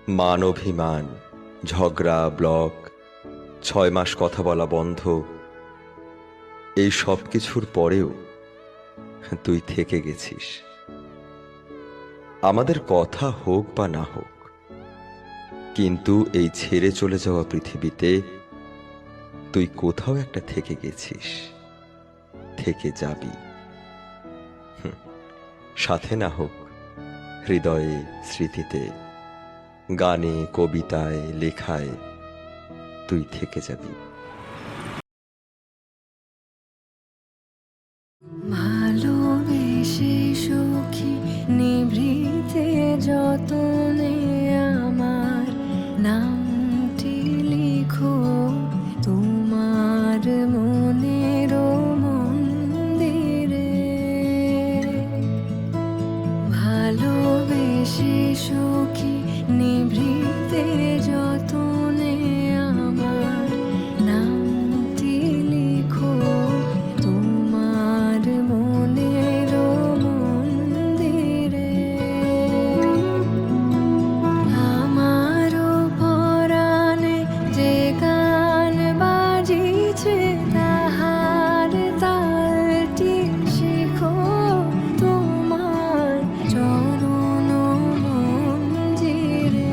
মান অভিমান, ঝগড়া, ব্লক, 6 মাস কথা বলা বন্ধ, এই সব কিছুর পরেও তুই থেকে গেছিস। আমাদের কথা হোক বা না হোক, কিন্তু এই ছেড়ে চলে যাওয়া পৃথিবীতে তুই কোথাও একটা থেকে গেছিস, থেকে যাবি। সাথে না হোক, হৃদয়ে, স্মৃতিতে, গানে, কবিতায়, লেখায় তুই থেকে যাবি। ভালোবেসে সখী নিভৃতে যতনে আমার নামটি লিখো তোমার মনের মন্দিরে। ভালোবেসে সখী নিভৃতে যতনে আমার নামটি লিখো তোমার মনের মন্দিরে। আমারও পরাণে যে গান বাজিছে তাহার তালটি শিখো তোমার চরণ মঞ্জিরে।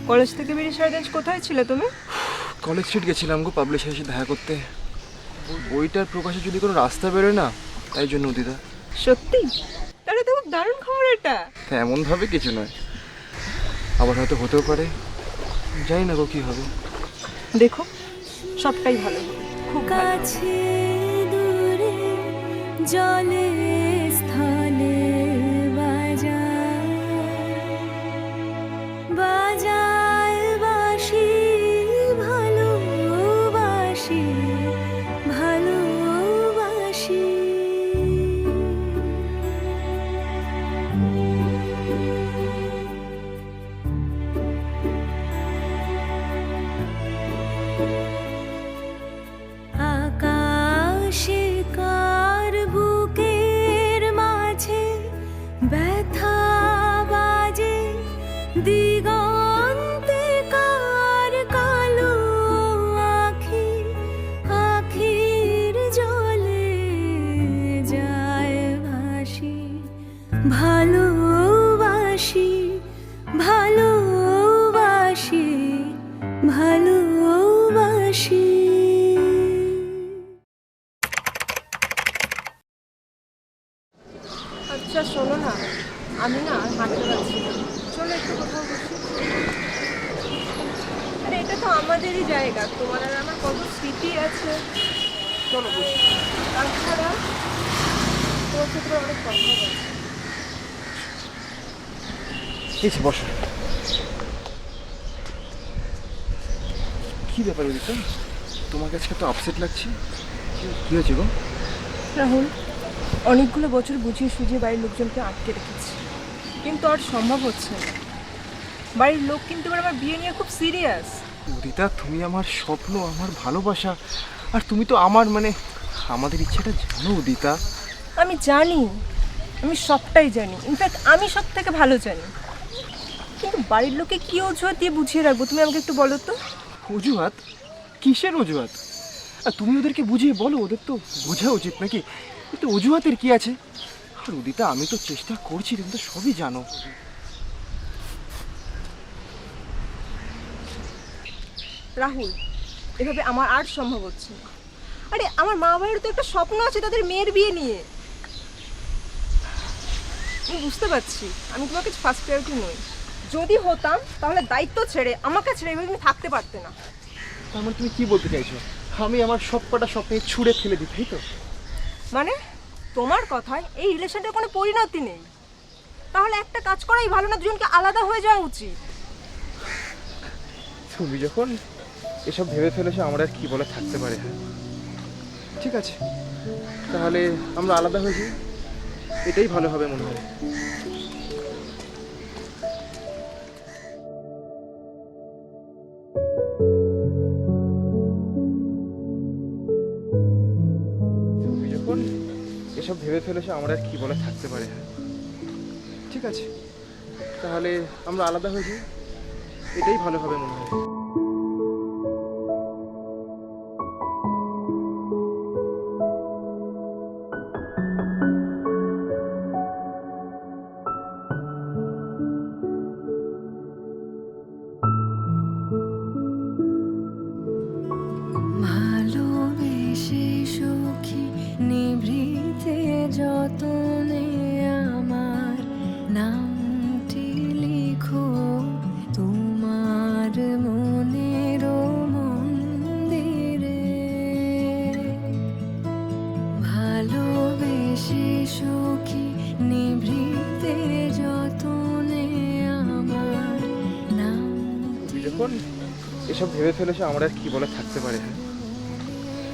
কলেজ থেকে বেরিয়ে সারাদিন কোথায় ছিলে তুমি? কলেজ স্ট্রিট গেছিলাম গো, পাবলিশার এসে দেখা করতে। বইটার প্রকাশে যদি কোনো রাস্তা বেরোয় না, তাই জন্য দিদা। সত্যি? তাহলে তো খুব দারুণ খবর এটা। এমনভাবে কিছু নয়, আবার হয়তো হতেও পারে, জানি না গো কি হবে। দেখো, সবটাই ভালো হবে, খুব ভালো হবে। কাছে দূরে জলে স্থলে বাজায় বাজায় বাঁশি ভালোবাসি ভালোবাসি। আকাশে কার বুকের মাঝে ব্যথা বাজে দিগন্তে কার কালো আখি আখির জলে যায় ভাসি ভালোবাসি ভালোবাসি ভালোবাসি। আচ্ছা শোনো না, আমি না আর হাঁটতে পারছি না, চলো একটু কোথাও বসি। আরে এটা তো আমাদেরই জায়গা, তোমার আর আমার কত স্মৃতি আছে। চলো বসি। তাছাড়া তোমার সাথে অনেক কথা বলছি। এসে বসো। কি ব্যাপার দিদা, তোমার কাছে তো আপসেট লাগছে, কি হয়েছে গো? রাহুল, অনেকগুলো বছর বুঝিয়ে সুঝিয়ে বাড়ির লোকজনকে আটকে রেখেছি, কিন্তু আর সম্ভব হচ্ছে না। বাড়ির লোক কিন্তু এবার আমার বিয়ে নিয়ে খুব সিরিয়াস। দিদা, তুমি আমার স্বপ্ন, আমার ভালোবাসা, আর তুমি তো আমার আমাদের ইচ্ছেটা জানো দিদা। আমি জানি, আমি সবটাই জানি, ইনফ্যাক্ট আমি সব থেকে ভালো জানি, কিন্তু বাড়ির লোকে কি অজুহাত দিয়ে বুঝিয়ে রাখবো তুমি আমাকে একটু বলো তো। অজুহাত? কিসের অজুহাত? আর তুমি ওদেরকে বুঝিয়ে বলো, ওদের তো বোঝা উচিত নাকি? কিন্তু অজুহাতের কি আছে? আর উদিতা, আমি তো চেষ্টা করছি, তুমি তো সবই জানো। রাহুল, এভাবে আমার আর সম্ভব হচ্ছে না। আরে আমার মা বাবার তো একটা স্বপ্ন আছে তাদের মেয়ের বিয়ে নিয়ে। আমি বুঝতে পারছি আমি তোমার কাছে ফার্স্ট প্রায়োরিটি নই। যদি হতাম তাহলে দায়িত্ব ছেড়ে আমাকে ছেড়ে এভাবে তুমি থাকতে পারতে না। তার মানে তুমি কি বলতে চাইছো? আমি আমার সব কটা স্বপ্নে ছুঁড়ে ফেলে দিই, তাই তো? মানে তোমার কথায় এই রিলেশনটার কোনো পরিণতি নেই? তাহলে একটা কাজ করাই ভালো না, দুজনকে আলাদা হয়ে যাওয়া উচিত। তুমি যখন এসব ভেবে ফেলেছো, আমার আর কি বলে থাকতে পারে? হ্যাঁ ঠিক আছে, তাহলে আমরা আলাদা হয়ে যাই, এটাই ভালো হবে মনে হয়। তুমি যখন এসব ভেবে ফেলেছো, আমার আর কি বলে থাকতে পারে? হ্যাঁ ঠিক আছে, তাহলে আমরা আলাদা হয়ে যাই, এটাই ভালো হবে মনে হয়। ভালোবেসে সখী নিভৃতে যতনে আমার নামটি লিখো তোমার মনের মন্দিরে। ভালোবেসে সখী নিভৃতে যতনে আমার নাম। তুমি যখন এসব ভেবে ফেলেছো আমার আর কি বলে থাকতে পারে। হ্যাঁ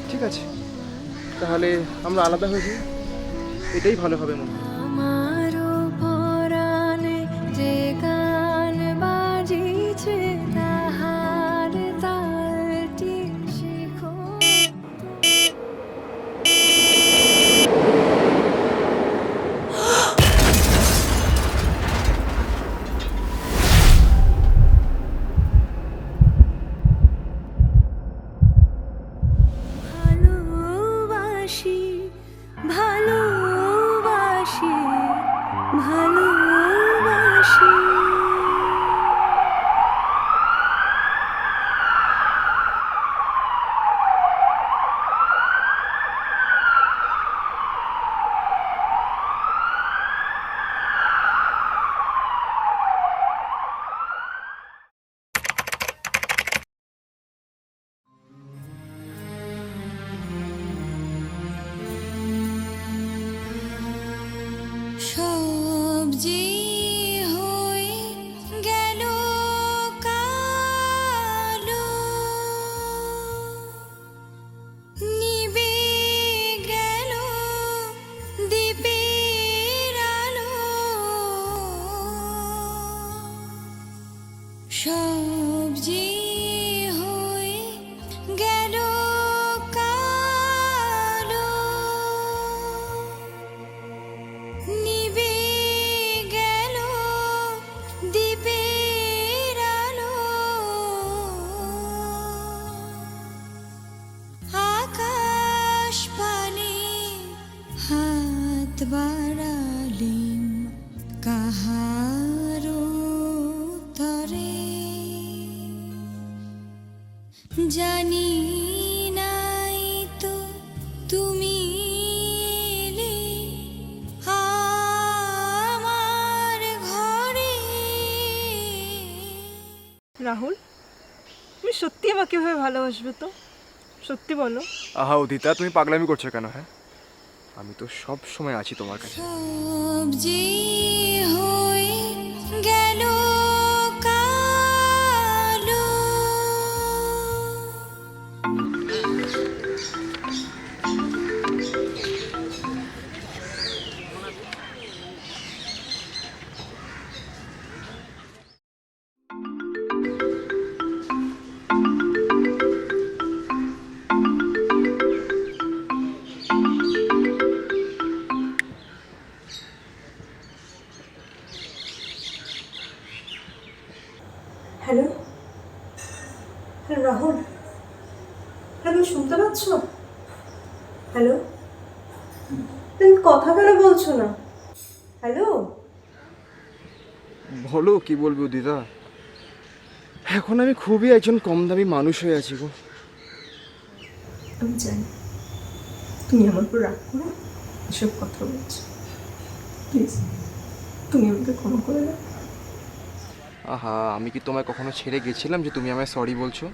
ঠিক আছে, তাহলে আমরা আলাদা হয়ে যাই, এটাই ভালো হবে মনে হয়। আমারও পরাণে যে গান বাজিছে তাহার তালটি শিখো। ভালোবাসি ভালোবাসি ভালোবাসি। সবজি হয়ে গেল কালো, নিবে গেল দ্বীপের আলো। সবজি হয়ে গেল কালো, নিবে গেল দ্বীপের আলো। আকাশ পানে হাত বাড়ালিম কাহারো তরে, জানি নাই তো তুমি এলে আমার ঘরে। রাহুল, তুমি সত্যি আমাকে এভাবে ভালোবাসবে তো? সত্যি বলো। আহা উদিতা, তুমি পাগলামি করছো কেন? হ্যাঁ আমি তো সব সময় আছি তোমার কাছে। সবজি হয়ে গেল কালো, হ্যালো হ্যালো রাহুল, হ্যাঁ তুমি শুনতে পাচ্ছ? হ্যালো, তুমি কথা কেন বলছো না? হ্যালো, বলো কি বলবো উদিতা, এখন আমি খুবই একজন কম দামি মানুষ হয়ে আছি গো। আমি জানি তুমি আমার উপর রাগ করে এসব কথা বলছো। প্লিজ তুমি আমাকে ক্ষমা করে দাও। আহা, আমি কি তোমায় কখনো ছেড়ে গেছিলাম যে তুমি আমায় সরি বলছো?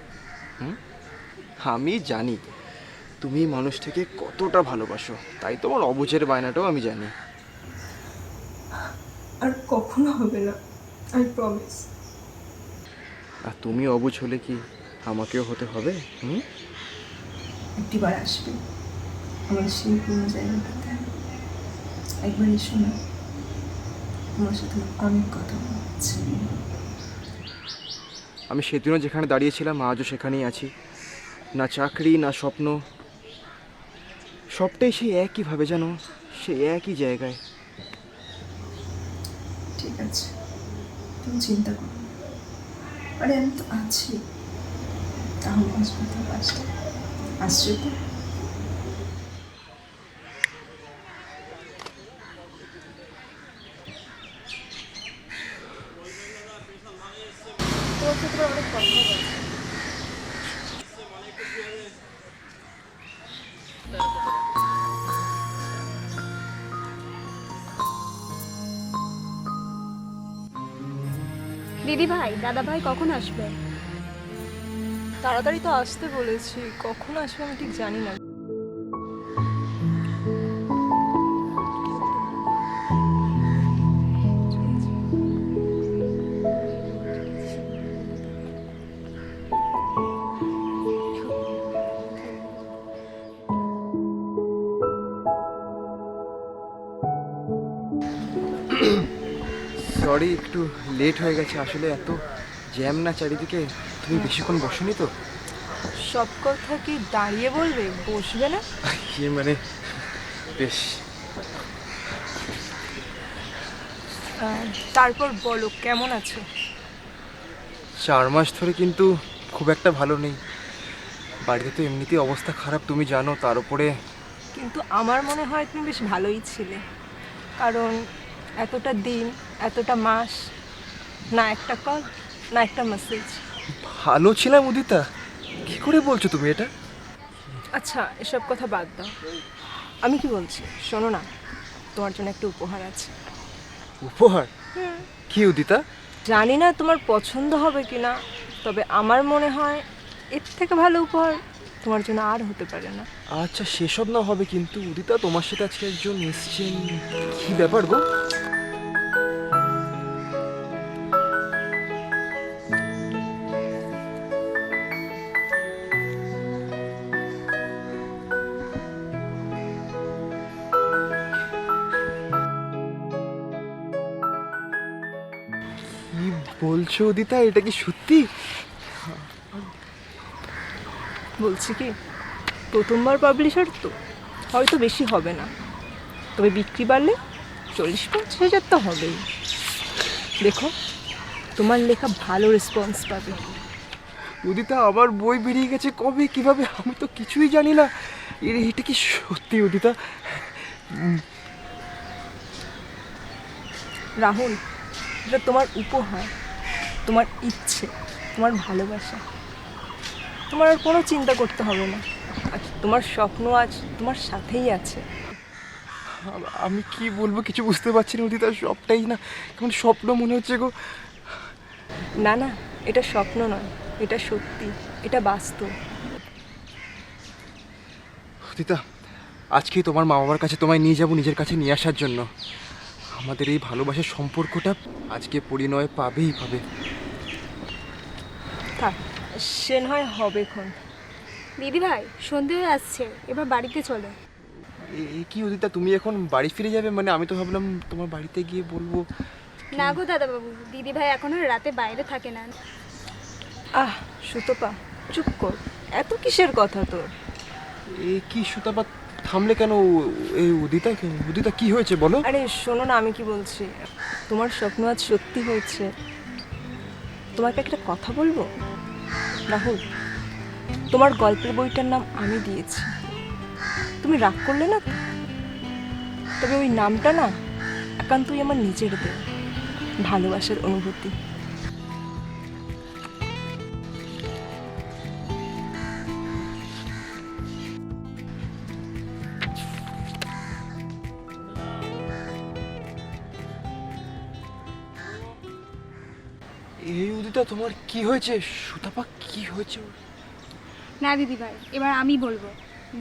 আমি জানি তুমি মানুষটাকে কতটা ভালোবাসো, তাই তোমার অবুঝের বায়নাটাও আমি জানি। আর কখনো হবে না, আই প্রমিস। আর তুমি অবুঝ হলে কি আমাকেও হতে হবে? একটিবার আসবে আমার সেই পুরো জায়গাটাতে, একবার এসো না, তোমার সাথে অনেক কথা বলছি। আমি সেদিনও যেখানে দাঁড়িয়েছিলাম আজও সেখানেই আছি, না চাকরি না স্বপ্ন, সবটাই সেই একইভাবে, জানো, সেই একই জায়গায়। ঠিক আছে, তুমি চিন্তা করো না। আরে আমি তো আছি। তাহলে আসবে তো, কাজটা আসছে তো। তোমার সাথে আমার অনেক কথা আছে। দিদি ভাই দাদা ভাই কখন আসবে? তাড়াতাড়ি তো আসতে বলেছি, কখন আসবে আমি ঠিক জানি না। সরি, একটু লেট হয়ে গেছে। আসলে এত জ্যাম না চারিদিকে। তুমি বেশিক্ষণ বসোনি তো? সব কথা কি দাঁড়িয়ে বলবে, বসবে না? মানে বেশ। তারপর বলো, কেমন আছো? 4 মাস ধরে কিন্তু খুব একটা ভালো নেই। বাড়িতে তো এমনিতেই অবস্থা খারাপ, তুমি জানো। তার উপরে কিন্তু আমার মনে হয় তুমি বেশ ভালোই ছিলে, কারণ এতটা দিন, এতটা মাস, না একটা কল, না একটা মেসেজ। ভালো ছিলাম উদিতা? কি করে বলছো তুমি এটা? আচ্ছা, এসব কথা বাদ দাও। আমি কি বলছি শোনো না, তোমার জন্য একটা উপহার আছে। উপহার? কি উদিতা? জানি না তোমার পছন্দ হবে কি না, তবে আমার মনে হয় এর থেকে ভালো উপহার তোমার জন্য আর হতে পারে না। আচ্ছা, সেসব না হবে, কিন্তু উদিতা তোমার সাথে আজকে একজন এসছেন। কি ব্যাপার গো? কি বলছো উদিতা? এটা কি সত্যি? বলছি কি, প্রথমবার পাবলিশার তো হয়তো বেশি হবে না, তবে বিক্রি বাড়লে 40-50 হাজার তো হবেই। দেখো, তোমার লেখা ভালো রেসপন্স পাবে। উদিতা, আমার বই বেরিয়ে গেছে কবে, কিভাবে? আমি তো কিছুই জানি না। এটা কি সত্যি উদিতা? রাহুল, এটা তোমার উপহার, তোমার ইচ্ছে, তোমার ভালোবাসা। তোমার আর কোনো চিন্তা করতে হবে না। আজ তোমার স্বপ্ন আজ তোমার সাথেই আছে। আমি কি বলবো কিছু বুঝতে পারছি না উদিতা। সবটাই না কেমন স্বপ্ন মনে হচ্ছে গো। না না, এটা স্বপ্ন নয়, এটা সত্যি, এটা বাস্তব। উদিতা, আজকেই তোমার মা বাবার কাছে তোমায় নিয়ে যাব, নিজের কাছে নিয়ে আসার জন্য। আমাদের এই ভালোবাসার সম্পর্কটা আজকে পরিণয় পাবেই পাবে। থাক, সে নয় হবে খন। দিদি ভাই সন্ধে হয়ে আসছে, এবার বাড়িতে চলো। কি উদিতা, তুমি এখন বাড়ি ফিরে যাবে? মানে আমি তো ভাবলাম তোমার বাড়িতে গিয়ে বলবো। না গো দাদাবাবু, দিদি ভাই এখনো রাতে বাইরে থাকে না। আহ সুতপা, চুপ কর, এত কিসের কথা তোর? কি সুতাপা, থামলে কেন? এই উদিতা, উদিতা কি হয়েছে বলো? আরে শোনো না, আমি কি বলছি, তোমার স্বপ্ন আজ সত্যি হয়েছে। তোমাকে একটা কথা বলবো রাহুল, তোমার গল্পের বইটার নাম আমি দিয়েছি। তুমি রাগ করলে না তো? তবে ওই নামটা না একান্তই আমার নিজের দেওয়া ভালোবাসার অনুভূতি। এই উদিতা, তোমার কি হয়েছে? সুতাপা কি হয়েছে? না দিদি ভাই, এবার আমি বলবো।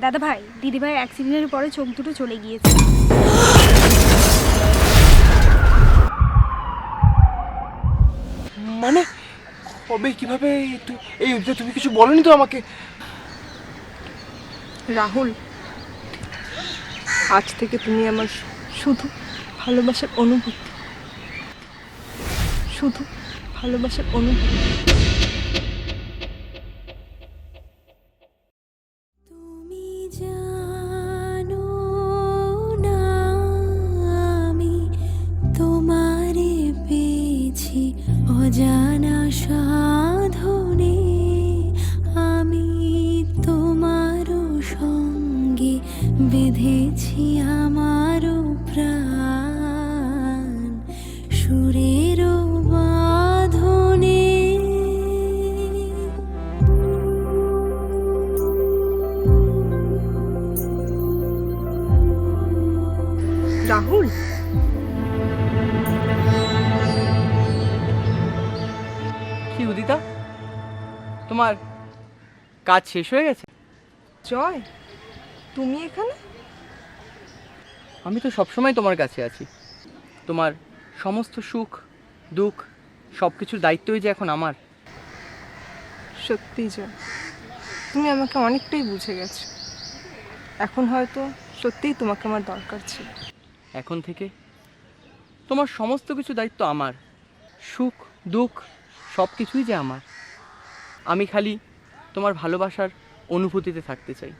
দাদা ভাই, দিদি ভাই অ্যাক্সিডেন্টের পরে চোখ দুটো চলে গিয়েছে। মানে কবে, কিভাবে? এই উদিতা, তুমি কিছু বলনি তো আমাকে? রাহুল, আজ থেকে তুমি আমার শুধু ভালোবাসার অনুভূতি, শুধু ভালোবাসার অনুভূতি। তুমি জানো না আমি তোমারে রাহুল, কি উদিতা, তোমার কাজ শেষ হয়ে গেছে? জয়, তুমি এখানে? আমি তো সবসময় তোমার কাছে আছি। তোমার সমস্ত সুখ দুঃখ সব কিছুর দায়িত্বই যে এখন আমার। সত্যি জয়, তুমি আমাকে অনেকটাই বুঝে গেছো। এখন হয়তো সত্যিই তোমাকে আমার দরকার ছিল। এখন থেকে তোমার সমস্ত কিছু দায়িত্ব আমার। সুখ দুঃখ সব কিছুই যে আমার। আমি খালি তোমার ভালোবাসার অনুভূতিতে থাকতে চাই,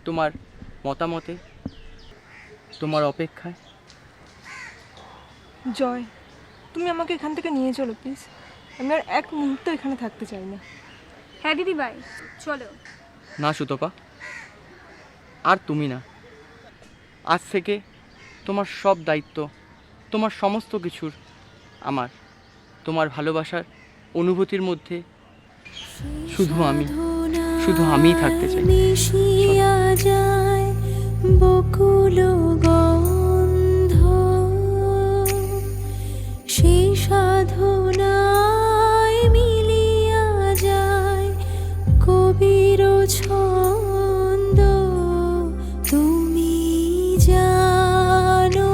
তোমার মতামতে, তোমার অপেক্ষায়। জয়, তুমি আমাকে এখান থেকে নিয়ে চলো প্লিজ। আমি আর এক মুহূর্ত এখানে থাকতে চাই না। হ্যাঁ দিদিভাই, চলো। না সুতপা, আর তুমি না। আজ থেকে তোমার সব দায়িত্ব, তোমার সমস্ত কিছুর আমার। তোমার ভালোবাসার অনুভূতির মধ্যে শুধু আমিই থাকতে চাই। মিশিয়া যায় বকুল গন্ধ, সেই সাধনায় মিলিয়া যায় কবির ছন্দ। তুমি জানো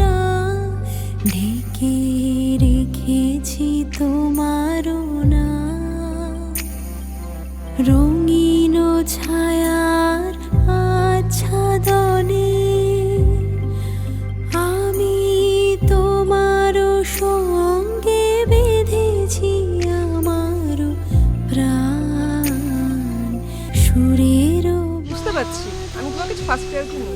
না ঢেকে রেখেছি তোমার না রঙিন ছায়ার আচ্ছাদনে। আমি তোমার সঙ্গে বেঁধেছি আমার প্রাণ সুরের। বুঝতে পারছি আমি তোমাকে ফার্স্ট প্রায়োরিটি নেই।